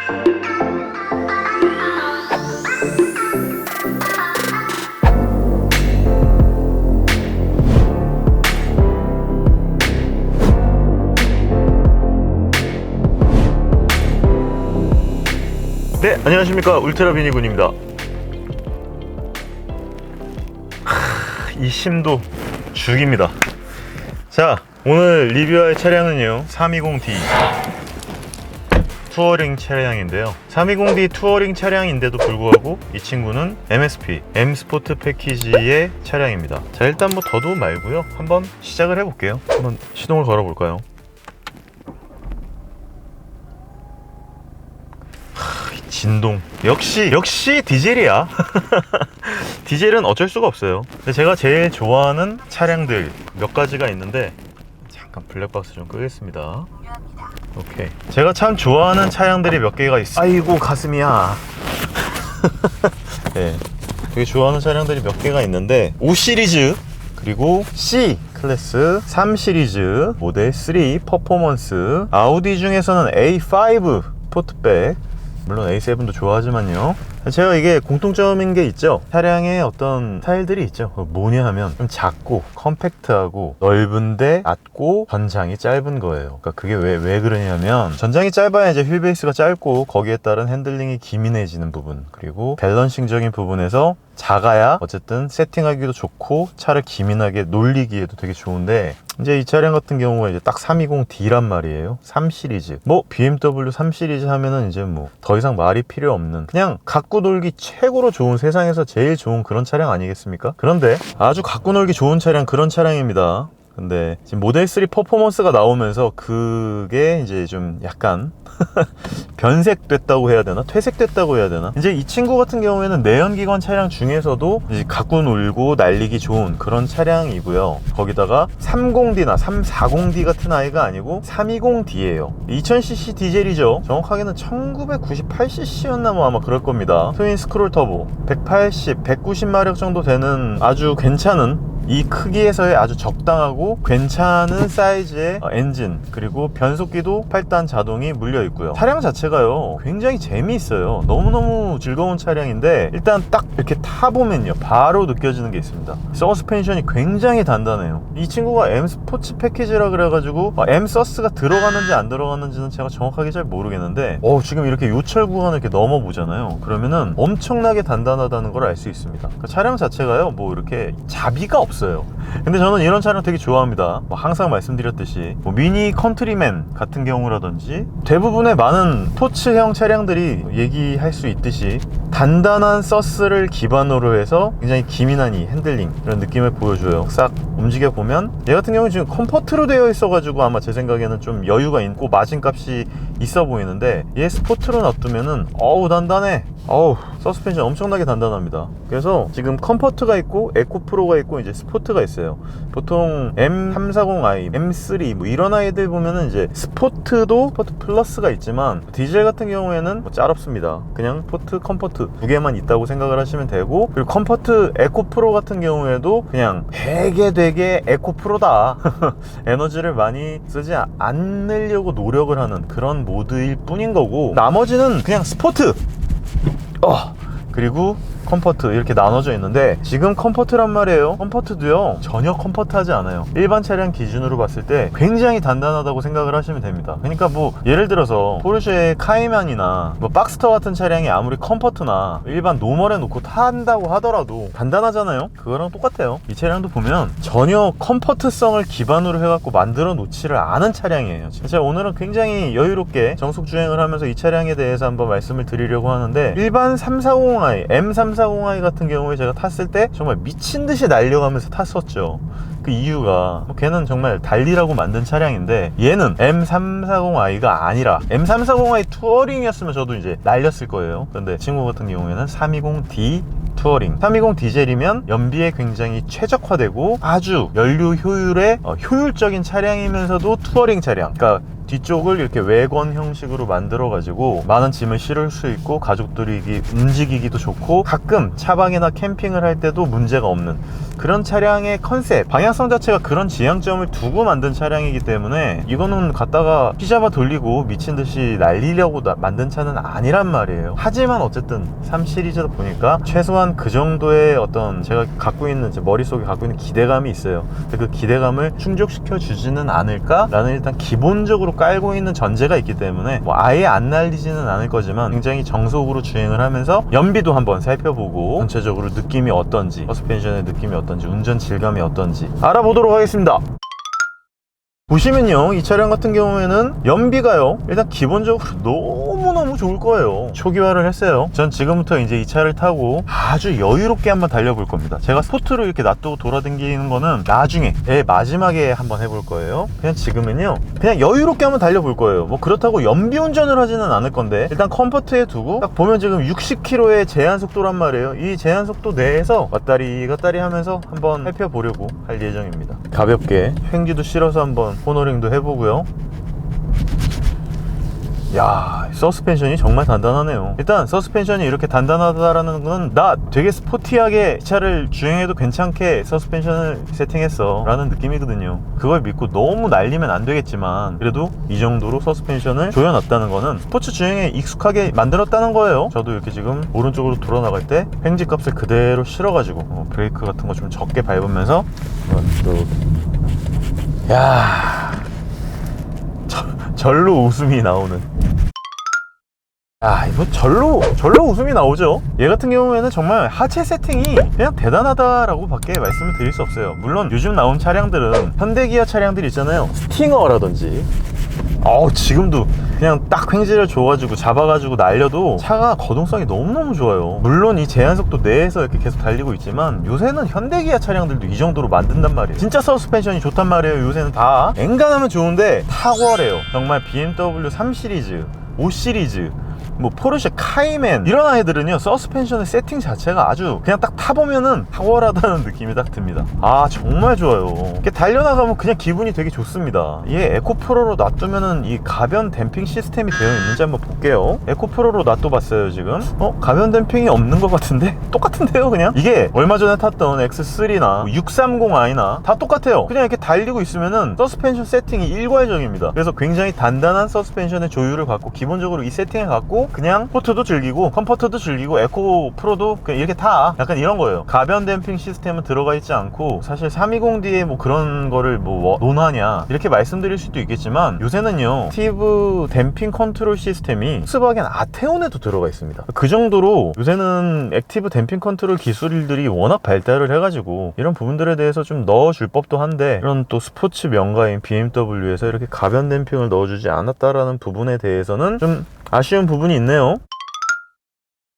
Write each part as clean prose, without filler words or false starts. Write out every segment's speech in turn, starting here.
네, 안녕하십니까, 울트라 비니군입니다. 이 심도 죽입니다. 자, 오늘 리뷰할 차량은요 320D 투어링 차량인데요, 320D 투어링 차량인데도 불구하고 이 친구는 MSP M 스포트 패키지의 차량입니다. 자, 일단 뭐 더도 말고요, 한번 시작을 해볼게요. 한번 시동을 걸어 볼까요? 진동 역시 디젤이야. 디젤은 어쩔 수가 없어요. 근데 제가 제일 좋아하는 차량들 몇 가지가 있는데, 잠깐 블랙박스 좀 끄겠습니다. 오케이, 제가 참 좋아하는 차량들이 몇 개가 있어. 아이고 가슴이야. 네, 되게 좋아하는 차량들이 몇 개가 있는데, 5 시리즈 그리고 C 클래스, 3 시리즈, 모델 3 퍼포먼스, 아우디 중에서는 A5 스포트백, 물론 A7도 좋아하지만요, 제가 이게 공통점인 게 있죠. 차량에 어떤 스타일들이 있죠. 뭐냐 하면 좀 작고 컴팩트하고 넓은데 낮고 전장이 짧은 거예요. 그러니까 그게 왜 그러냐면, 전장이 짧아야 이제 휠베이스가 짧고 거기에 따른 핸들링이 기민해지는 부분, 그리고 밸런싱적인 부분에서 작아야 어쨌든 세팅하기도 좋고 차를 기민하게 놀리기에도 되게 좋은데, 이제 이 차량 같은 경우가 이제 딱 320D란 말이에요. 3 시리즈. 뭐 BMW 3 시리즈 하면은 이제 뭐 더 이상 말이 필요 없는, 그냥 갖고 놀기 최고로 좋은, 세상에서 제일 좋은 그런 차량 아니겠습니까? 그런데 아주 갖고 놀기 좋은 차량, 그런 차량입니다. 근데 지금 모델 3 퍼포먼스가 나오면서 그게 이제 좀 약간 변색됐다고 해야 되나? 퇴색됐다고 해야 되나? 이제 이 친구 같은 경우에는 내연기관 차량 중에서도 이제 갖고 놀고 날리기 좋은 그런 차량이고요. 거기다가 30D나 340D 같은 아이가 아니고 320D예요. 2000cc 디젤이죠. 정확하게는 1998cc였나 뭐 아마 그럴 겁니다. 트윈 스크롤 터보, 180, 190마력 정도 되는 아주 괜찮은, 이 크기에서의 아주 적당하고 괜찮은 사이즈의 엔진, 그리고 변속기도 8단 자동이 물려 있고요. 차량 자체가요 굉장히 재미있어요. 너무너무 즐거운 차량인데, 일단 딱 이렇게 타보면요 바로 느껴지는 게 있습니다. 서스펜션이 굉장히 단단해요. 이 친구가 M 스포츠 패키지라 그래가지고 M 서스가 들어가는지 안 들어가는지는 제가 정확하게 잘 모르겠는데, 지금 이렇게 요철 구간을 이렇게 넘어보잖아요. 그러면은 엄청나게 단단하다는 걸 알 수 있습니다. 그러니까 차량 자체가요 뭐 이렇게 자비가 없어요. 근데 저는 이런 차량 되게 좋아합니다. 항상 말씀드렸듯이 미니 컨트리맨 같은 경우라든지 대부분의 많은 스포츠형 차량들이 얘기할 수 있듯이 단단한 서스를 기반으로 해서 굉장히 기민한 이 핸들링, 이런 느낌을 보여줘요. 싹 움직여 보면 얘 같은 경우는 지금 컴포트로 되어 있어 가지고 아마 제 생각에는 좀 여유가 있고 마진값이 있어 보이는데, 얘 스포트로 놔두면은 단단해. 서스펜션 엄청나게 단단합니다. 그래서 지금 컴포트가 있고 에코프로가 있고 이제 스포트가 있어요. 보통 M340i, M3 뭐 이런 아이들 보면은 이제 스포트 플러스가 있지만, 디젤 같은 경우에는 뭐 짤없습니다. 그냥 컴포트 두 개만 있다고 생각을 하시면 되고, 그리고 컴포트 에코프로 같은 경우에도 그냥 되게 에코프로다. 에너지를 많이 쓰지 않으려고 노력을 하는 그런 모드일 뿐인 거고, 나머지는 그냥 스포트 그리고 컴포트 이렇게 나눠져 있는데, 지금 컴포트란 말이에요. 컴포트도요 전혀 컴포트하지 않아요. 일반 차량 기준으로 봤을 때 굉장히 단단하다고 생각을 하시면 됩니다. 그러니까 뭐 예를 들어서 포르쉐의 카이만이나 뭐 박스터 같은 차량이 아무리 컴포트나 일반 노멀에 놓고 탄다고 하더라도 단단하잖아요. 그거랑 똑같아요. 이 차량도 보면 전혀 컴포트성을 기반으로 해갖고 만들어 놓지를 않은 차량이에요. 제가 오늘은 굉장히 여유롭게 정속 주행을 하면서 이 차량에 대해서 한번 말씀을 드리려고 하는데, 일반 340i, M340i 같은 경우에 제가 탔을 때 정말 미친듯이 날려가면서 탔었죠. 그 이유가 걔는 정말 달리라고 만든 차량인데, 얘는 M340i가 아니라 M340i 투어링이었으면 저도 이제 날렸을 거예요. 그런데 친구 같은 경우에는 320D 투어링, 320 디젤이면 연비에 굉장히 최적화되고 아주 연료 효율에 효율적인 차량이면서도 투어링 차량, 그러니까 뒤쪽을 이렇게 외건 형식으로 만들어 가지고 많은 짐을 실을 수 있고 가족들이 움직이기도 좋고, 가끔 차박이나 캠핑을 할 때도 문제가 없는 그런 차량의 컨셉, 방향성 자체가 그런 지향점을 두고 만든 차량이기 때문에 이거는 갖다가 피자바 돌리고 미친듯이 날리려고 만든 차는 아니란 말이에요. 하지만 어쨌든 3 시리즈다 보니까 최소한 그 정도의 어떤 제가 갖고 있는, 제 머릿속에 갖고 있는 기대감이 있어요. 그 기대감을 충족시켜 주지는 않을까라는 일단 기본적으로 깔고 있는 전제가 있기 때문에 뭐 아예 안 날리지는 않을 거지만 굉장히 정석으로 주행을 하면서 연비도 한번 살펴보고 전체적으로 느낌이 어떤지, 서스펜션의 느낌이 어떤지, 운전 질감이 어떤지 알아보도록 하겠습니다. 보시면요, 이 차량 같은 경우에는 연비가요 일단 기본적으로 너무너무 좋을 거예요. 초기화를 했어요. 전 지금부터 이제 이 차를 타고 아주 여유롭게 한번 달려볼 겁니다. 제가 스포트로 이렇게 놔두고 돌아다니는 거는 나중에 마지막에 한번 해볼 거예요. 그냥 지금은요 그냥 여유롭게 한번 달려볼 거예요. 뭐 그렇다고 연비 운전을 하지는 않을 건데 일단 컴포트에 두고 딱 보면 지금 60km의 제한 속도란 말이에요. 이 제한 속도 내에서 왔다리 갔다리 하면서 한번 살펴보려고 할 예정입니다. 가볍게 횡기도 실어서 한번 코너링도 해보고요. 야, 서스펜션이 정말 단단하네요. 일단 서스펜션이 이렇게 단단하다라는 건 나 되게 스포티하게 차를 주행해도 괜찮게 서스펜션을 세팅했어 라는 느낌이거든요. 그걸 믿고 너무 날리면 안 되겠지만 그래도 이 정도로 서스펜션을 조여놨다는 거는 스포츠 주행에 익숙하게 만들었다는 거예요. 저도 이렇게 지금 오른쪽으로 돌아 나갈 때 횡지 값을 그대로 실어가지고 브레이크 같은 거 좀 적게 밟으면서 야, 절로 웃음이 나오는. 이거 절로 웃음이 나오죠. 얘 같은 경우에는 정말 하체 세팅이 그냥 대단하다라고 밖에 말씀을 드릴 수 없어요. 물론 요즘 나온 차량들은 현대기아 차량들 있잖아요. 스팅어라든지 지금도 그냥 딱 횡지를 줘가지고 잡아가지고 날려도 차가 거동성이 너무너무 좋아요. 물론 이 제한속도 내에서 이렇게 계속 달리고 있지만 요새는 현대기아 차량들도 이 정도로 만든단 말이에요. 진짜 서스펜션이 좋단 말이에요. 요새는 다 엔간하면 좋은데 탁월해요. 정말 BMW 3 시리즈, 5 시리즈, 뭐 포르쉐 카이맨 이런 아이들은요 서스펜션의 세팅 자체가 아주 그냥 딱 타보면은 탁월하다는 느낌이 딱 듭니다. 정말 좋아요. 이렇게 달려나가면 그냥 기분이 되게 좋습니다. 얘 에코프로로 놔두면은 이 가변 댐핑 시스템이 되어 있는지 한번 볼게요. 에코프로로 놔둬봤어요. 지금 가변 댐핑이 없는 것 같은데 똑같은데요. 그냥 이게 얼마 전에 탔던 X3나 630i나 다 똑같아요. 그냥 이렇게 달리고 있으면은 서스펜션 세팅이 일괄적입니다. 그래서 굉장히 단단한 서스펜션의 조율을 갖고 기본적으로 이 세팅을 갖고 그냥 스포트도 즐기고 컴포트도 즐기고 에코 프로도 그냥 이렇게 타. 약간 이런 거예요. 가변 댐핑 시스템은 들어가 있지 않고 사실 320D에 뭐 그런 거를 뭐 논하냐 이렇게 말씀드릴 수도 있겠지만 요새는요 액티브 댐핑 컨트롤 시스템이 폭스바겐 아테온에도 들어가 있습니다. 그 정도로 요새는 액티브 댐핑 컨트롤 기술들이 워낙 발달을 해가지고 이런 부분들에 대해서 좀 넣어줄 법도 한데 이런 또 스포츠 명가인 BMW에서 이렇게 가변 댐핑을 넣어주지 않았다라는 부분에 대해서는 좀 아쉬운 부분이 있네요.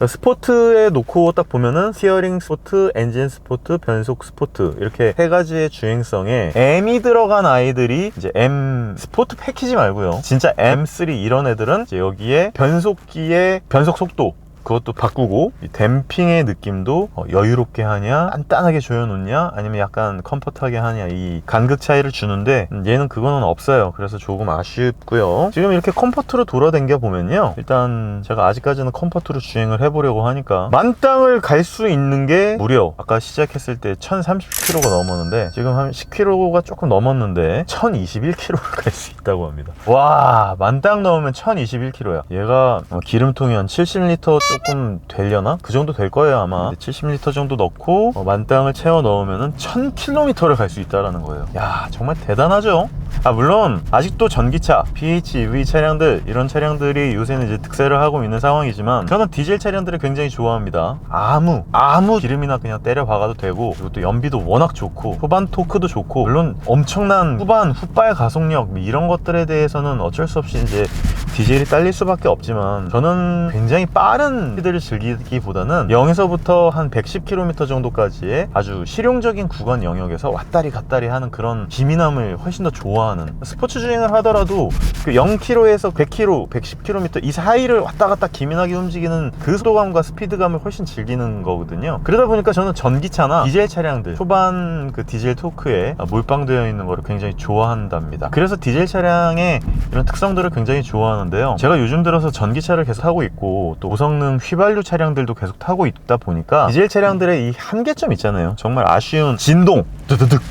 스포트에 놓고 딱 보면은 스티어링 스포트, 엔진 스포트, 변속 스포트 이렇게 세 가지의 주행성에 M이 들어간 아이들이 이제 M 스포트 패키지 말고요 진짜 M3 이런 애들은 이제 여기에 변속기의 변속 속도 그것도 바꾸고 이 댐핑의 느낌도 여유롭게 하냐 단단하게 조여놓냐 아니면 약간 컴포트하게 하냐 이 간극 차이를 주는데 얘는 그거는 없어요. 그래서 조금 아쉽고요. 지금 이렇게 컴포트로 돌아다녀 보면요 일단 제가 아직까지는 컴포트로 주행을 해보려고 하니까 만땅을 갈 수 있는 게 무려 아까 시작했을 때 1030km가 넘었는데 지금 한 10km가 조금 넘었는데 1021km를 갈 수 있다고 합니다. 와, 만땅 넣으면 1021km야. 얘가 기름통이 한 70L 조금 되려나? 그 정도 될 거예요 아마. 70L 정도 넣고 만땅을 채워 넣으면은 1000km를 갈 수 있다라는 거예요. 야, 정말 대단하죠? 물론 아직도 전기차, PHEV 차량들 이런 차량들이 요새는 이제 특세를 하고 있는 상황이지만 저는 디젤 차량들을 굉장히 좋아합니다. 아무 기름이나 그냥 때려 박아도 되고 그리고 또 연비도 워낙 좋고 후반 토크도 좋고 물론 엄청난 후발 가속력 이런 것들에 대해서는 어쩔 수 없이 이제 디젤이 딸릴 수밖에 없지만 저는 굉장히 빠른 스피드를 즐기기보다는 0에서부터 한 110km 정도까지의 아주 실용적인 구간 영역에서 왔다리 갔다리 하는 그런 기민함을 훨씬 더 좋아합니다. 좋아하는, 스포츠 주행을 하더라도 그 0km에서 100km, 110km 이 사이를 왔다 갔다 기민하게 움직이는 그 속도감과 스피드감을 훨씬 즐기는 거거든요. 그러다 보니까 저는 전기차나 디젤 차량들, 초반 그 디젤 토크에 몰빵되어 있는 거를 굉장히 좋아한답니다. 그래서 디젤 차량의 이런 특성들을 굉장히 좋아하는데요. 제가 요즘 들어서 전기차를 계속 타고 있고 또 고성능 휘발유 차량들도 계속 타고 있다 보니까 디젤 차량들의 이 한계점 있잖아요. 정말 아쉬운 진동, 드드득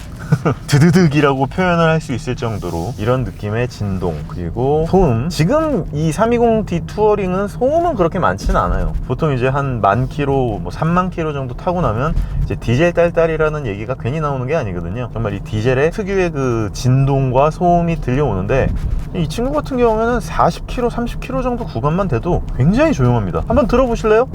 드드득이라고 표현을 할 수 있을 정도로 이런 느낌의 진동, 그리고 소음. 지금 이 320D 투어링은 소음은 그렇게 많지는 않아요. 보통 이제 한 10,000km, 뭐 30,000km 정도 타고 나면 이제 디젤 딸딸이라는 얘기가 괜히 나오는 게 아니거든요. 정말 이 디젤의 특유의 그 진동과 소음이 들려오는데, 이 친구 같은 경우에는 40km, 30km 정도 구간만 돼도 굉장히 조용합니다. 한번 들어보실래요?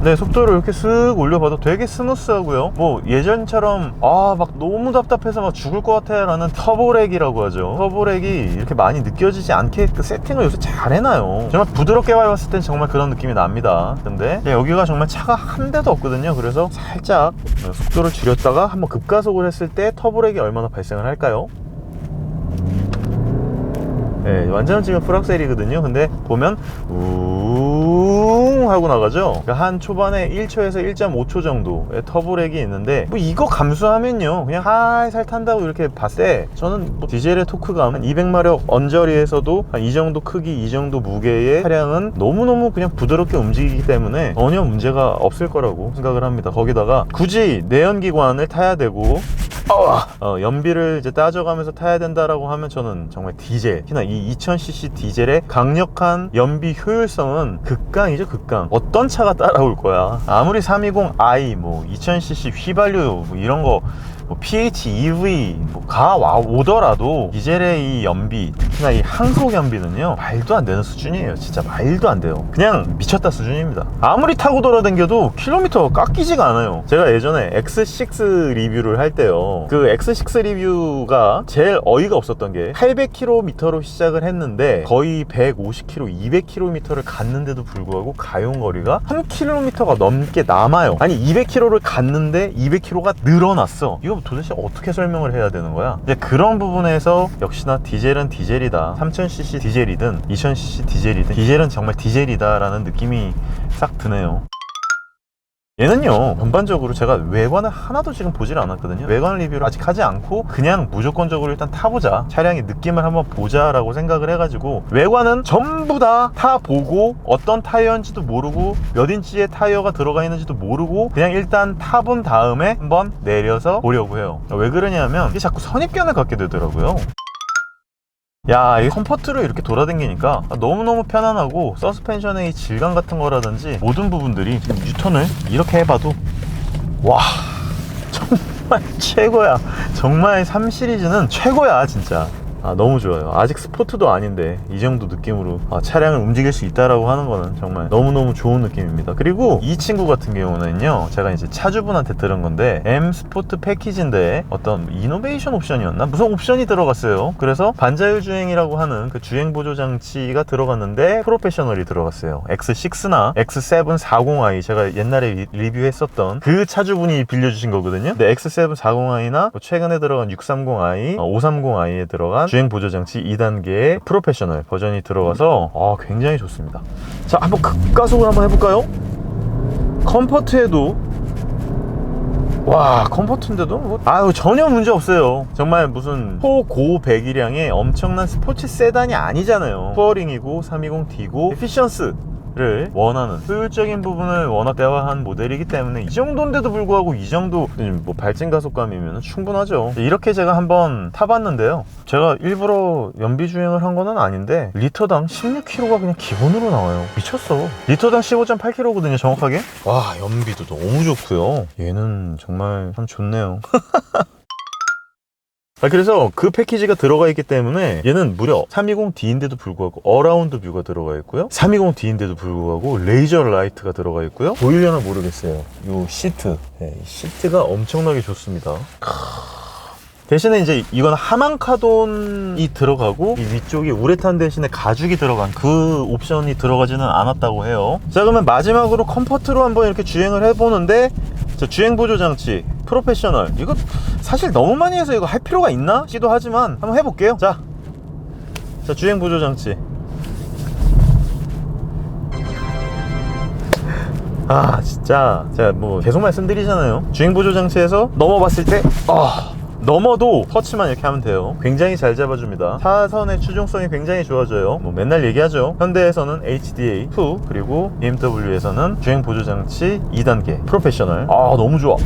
네, 속도를 이렇게 쓱 올려봐도 되게 스무스하고요. 뭐 예전처럼 막 너무 답답해서 막 죽을 것 같아 라는 터보렉이라고 하죠. 터보렉이 이렇게 많이 느껴지지 않게 그 세팅을 요새 잘 해놔요. 정말 부드럽게 밟았을 땐 정말 그런 느낌이 납니다. 근데 여기가 정말 차가 한 대도 없거든요. 그래서 살짝 속도를 줄였다가 한번 급가속을 했을 때 터보렉이 얼마나 발생을 할까요? 네, 완전 지금 풀악셀이거든요. 근데 보면 우웅 하고 나가죠. 그러니까 한 초반에 1초에서 1.5초 정도의 터보렉이 있는데, 뭐 이거 감수하면요 그냥 살살 탄다고 이렇게 봤을 때 저는 뭐 디젤의 토크감 200마력 언저리에서도 한 이 정도 크기, 이 정도 무게의 차량은 너무너무 그냥 부드럽게 움직이기 때문에 전혀 문제가 없을 거라고 생각을 합니다. 거기다가 굳이 내연기관을 타야 되고 연비를 이제 따져가면서 타야 된다라고 하면 저는 정말 디젤, 특히나 이 2000cc 디젤의 강력한 연비 효율성은 극강이죠. 극강. 어떤 차가 따라올 거야. 아무리 320i, 뭐 2000cc 휘발유 뭐 이런 거, 뭐 PHEV 가 오더라도 디젤의 이 연비, 특히나 이 항속 연비는요 말도 안 되는 수준이에요. 진짜 말도 안 돼요. 그냥 미쳤다 수준입니다. 아무리 타고 돌아다녀도 킬로미터 깎이지가 않아요. 제가 예전에 X6 리뷰를 할 때요, 그 X6 리뷰가 제일 어이가 없었던 게 800km로 시작을 했는데 거의 150km, 200km를 갔는데도 불구하고 가용거리가 1km가 넘게 남아요. 아니 200km를 갔는데 200km가 늘어났어. 이거 도대체 어떻게 설명을 해야 되는 거야? 이제 그런 부분에서 역시나 디젤은 디젤이다. 3000cc 디젤이든 2000cc 디젤이든 디젤은 정말 디젤이다 라는 느낌이 싹 드네요. 얘는요 전반적으로 제가 외관을 하나도 지금 보질 않았거든요. 외관 리뷰를 아직 하지 않고 그냥 무조건적으로 일단 타보자, 차량의 느낌을 한번 보자 라고 생각을 해가지고 외관은 전부 다 타보고 어떤 타이어인지도 모르고 몇 인치의 타이어가 들어가 있는지도 모르고 그냥 일단 타본 다음에 한번 내려서 보려고 해요. 왜 그러냐면 이게 자꾸 선입견을 갖게 되더라고요. 야, 이 컴포트로 이렇게 돌아다니니까 너무너무 편안하고, 서스펜션의 이 질감 같은 거라든지 모든 부분들이 지금 뉴턴을 이렇게 해봐도 와 정말 최고야. 정말 3 시리즈는 최고야 진짜. 너무 좋아요. 아직 스포트도 아닌데 이 정도 느낌으로 차량을 움직일 수 있다라고 하는 거는 정말 너무너무 좋은 느낌입니다. 그리고 이 친구 같은 경우는요, 제가 이제 차주분한테 들은 건데 M 스포트 패키지인데 어떤 이노베이션 옵션이었나? 무슨 옵션이 들어갔어요. 그래서 반자율 주행이라고 하는 그 주행 보조 장치가 들어갔는데 프로페셔널이 들어갔어요. X6나 X7 40i, 제가 옛날에 리뷰했었던 그 차주분이 빌려주신 거거든요. 근데 X7 40i나 최근에 들어간 630i, 530i에 들어간 주행 보조장치 2단계의 프로페셔널 버전이 들어가서 굉장히 좋습니다. 자, 한번 급가속을 한번 해볼까요? 컴포트에도 컴포트인데도 전혀 문제 없어요. 정말 무슨 초고 배기량의 엄청난 스포츠 세단이 아니잖아요. 투어링이고 320D고 에피션스를 원하는, 효율적인 부분을 원활대화한 모델이기 때문에 이 정도인데도 불구하고 이 정도 뭐 발진 가속감이면 충분하죠. 이렇게 제가 한번 타봤는데요, 제가 일부러 연비 주행을 한 거는 아닌데 리터당 16km가 그냥 기본으로 나와요. 미쳤어. 리터당 15.8km거든요 정확하게. 연비도 너무 좋고요. 얘는 정말 참 좋네요. 그래서 그 패키지가 들어가 있기 때문에 얘는 무려 320D인데도 불구하고 어라운드 뷰가 들어가 있고요, 320D인데도 불구하고 레이저 라이트가 들어가 있고요, 보이려나 모르겠어요. 이 시트, 시트가 엄청나게 좋습니다. 대신에 이제 이건 하만카돈이 들어가고 이 위쪽이 우레탄 대신에 가죽이 들어간 그 옵션이 들어가지는 않았다고 해요. 자, 그러면 마지막으로 컴포트로 한번 이렇게 주행을 해보는데, 자, 주행 보조 장치 프로페셔널, 이거 사실 너무 많이 해서 이거 할 필요가 있나 싶기도 하지만 한번 해볼게요. 자, 주행 보조 장치. 아, 진짜 제가 뭐 계속 말씀드리잖아요. 주행 보조 장치에서 넘어봤을 때 넘어도 터치만 이렇게 하면 돼요. 굉장히 잘 잡아줍니다. 차선의 추종성이 굉장히 좋아져요. 뭐 맨날 얘기하죠. 현대에서는 HDA2, 그리고 BMW에서는 주행 보조 장치 2단계 프로페셔널. 너무 좋아.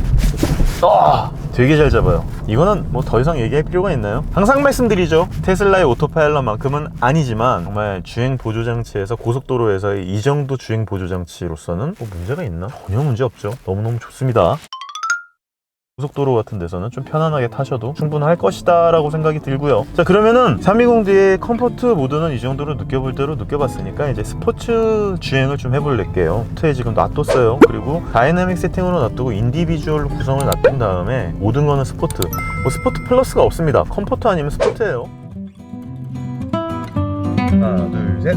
되게 잘 잡아요. 이거는 뭐 더 이상 얘기할 필요가 있나요? 항상 말씀드리죠. 테슬라의 오토파일럿만큼은 아니지만 정말 주행 보조 장치에서 고속도로에서의 이 정도 주행 보조 장치로서는 뭐 문제가 있나? 전혀 문제 없죠. 너무너무 좋습니다. 고속도로 같은 데서는 좀 편안하게 타셔도 충분할 것이다 라고 생각이 들고요. 자, 그러면은 320D의 컴포트 모드는 이 정도로 느껴볼 대로 느껴봤으니까 이제 스포츠 주행을 좀 해볼게요. 스포츠에 지금 놔뒀어요. 그리고 다이내믹 세팅으로 놔두고 인디비주얼로 구성을 놔둔 다음에 모든 거는 스포트, 뭐 스포트 플러스가 없습니다. 컴포트 아니면 스포트예요. 하나, 둘, 셋.